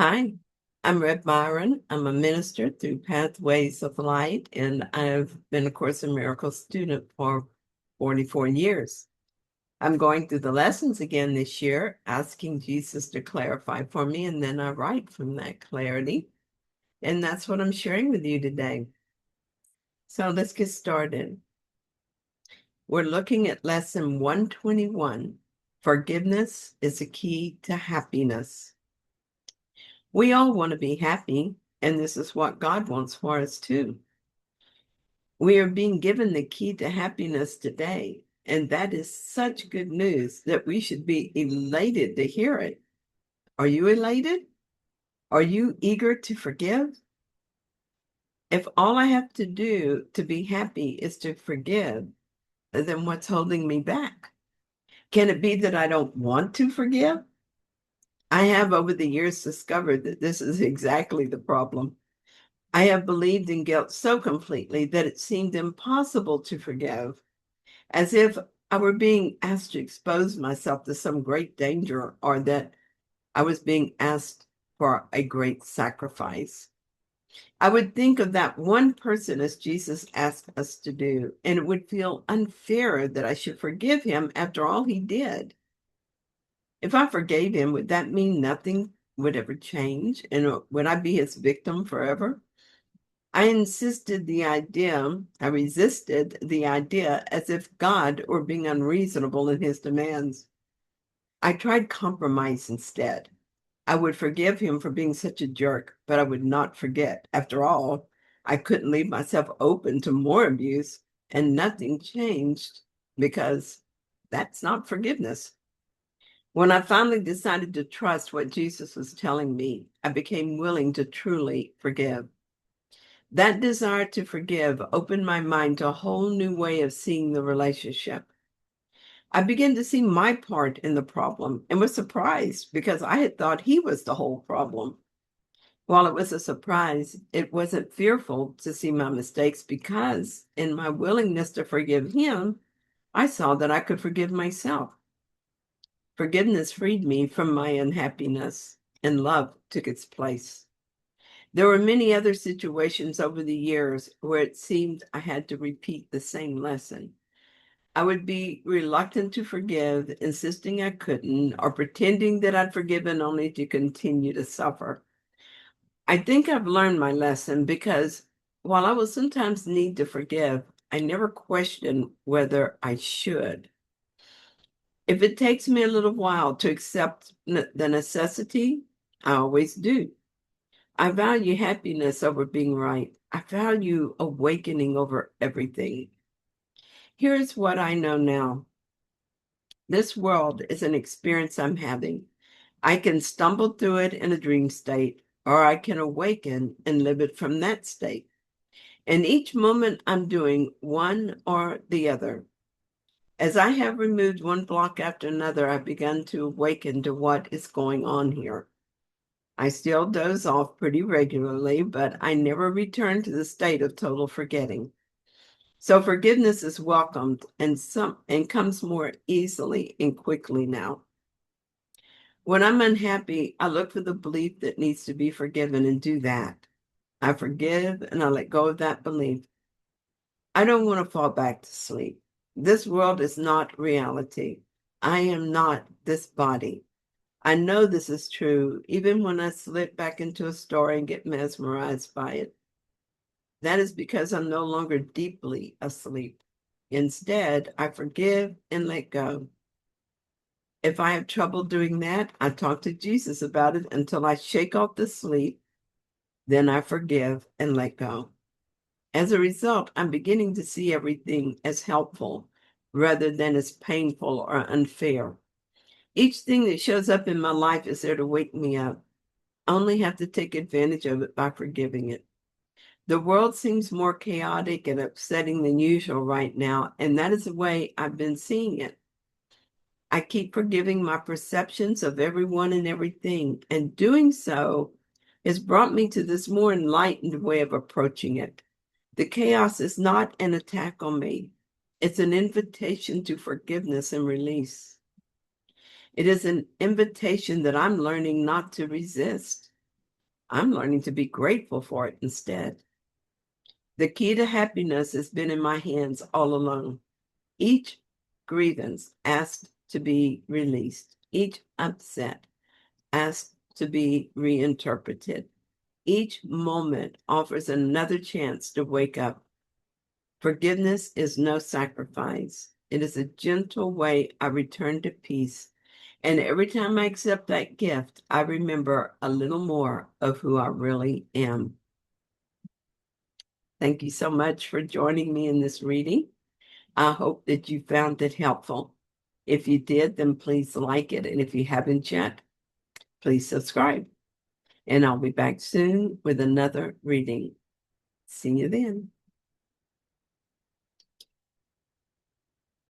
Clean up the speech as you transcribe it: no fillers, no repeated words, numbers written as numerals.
Hi, I'm Reb Byron. I'm a minister through Pathways of Light, and I've been a Course in Miracles student for 44 years. I'm going through the lessons again this year, asking Jesus to clarify for me, and then I write from that clarity. And that's what I'm sharing with you today. So let's get started. We're looking at lesson 121. Forgiveness is a key to happiness. We all want to be happy, and this is what God wants for us too. We are being given the key to happiness today, and that is such good news that we should be elated to hear it. Are you elated? Are you eager to forgive? If all I have to do to be happy is to forgive, then what's holding me back? Can it be that I don't want to forgive? I have over the years discovered that this is exactly the problem. I have believed in guilt so completely that it seemed impossible to forgive, as if I were being asked to expose myself to some great danger or that I was being asked for a great sacrifice. I would think of that one person as Jesus asked us to do, and it would feel unfair that I should forgive him after all he did. If I forgave him, would that mean nothing would ever change? And would I be his victim forever? I resisted the idea as if God were being unreasonable in his demands. I tried compromise instead. I would forgive him for being such a jerk, but I would not forget. After all, I couldn't leave myself open to more abuse, and nothing changed because that's not forgiveness. When I finally decided to trust what Jesus was telling me, I became willing to truly forgive. That desire to forgive opened my mind to a whole new way of seeing the relationship. I began to see my part in the problem and was surprised because I had thought he was the whole problem. While it was a surprise, it wasn't fearful to see my mistakes because in my willingness to forgive him, I saw that I could forgive myself. Forgiveness freed me from my unhappiness and love took its place. There were many other situations over the years where it seemed I had to repeat the same lesson. I would be reluctant to forgive, insisting I couldn't, or pretending that I'd forgiven only to continue to suffer. I think I've learned my lesson because while I will sometimes need to forgive, I never question whether I should. If it takes me a little while to accept the necessity, I always do. I value happiness over being right. I value awakening over everything. Here's what I know now. This world is an experience I'm having. I can stumble through it in a dream state, or I can awaken and live it from that state. And each moment I'm doing one or the other. As I have removed one block after another, I've begun to awaken to what is going on here. I still doze off pretty regularly, but I never return to the state of total forgetting. So forgiveness is welcomed and comes more easily and quickly now. When I'm unhappy, I look for the belief that needs to be forgiven and do that. I forgive and I let go of that belief. I don't want to fall back to sleep. This world is not reality. I am not this body. I know this is true, even when I slip back into a story and get mesmerized by it. That is because I'm no longer deeply asleep. Instead, I forgive and let go. If I have trouble doing that, I talk to Jesus about it until I shake off the sleep. Then I forgive and let go. As a result, I'm beginning to see everything as helpful rather than as painful or unfair. Each thing that shows up in my life is there to wake me up. I only have to take advantage of it by forgiving it. The world seems more chaotic and upsetting than usual right now, and that is the way I've been seeing it. I keep forgiving my perceptions of everyone and everything, and doing so has brought me to this more enlightened way of approaching it. The chaos is not an attack on me. It's an invitation to forgiveness and release. It is an invitation that I'm learning not to resist. I'm learning to be grateful for it instead. The key to happiness has been in my hands all along. Each grievance asked to be released. Each upset asked to be reinterpreted. Each moment offers another chance to wake up. Forgiveness is no sacrifice. It is a gentle way I return to peace. And every time I accept that gift, I remember a little more of who I really am. Thank you so much for joining me in this reading. I hope that you found it helpful. If you did, then please like it. And if you haven't yet, please subscribe. And I'll be back soon with another reading. See you then.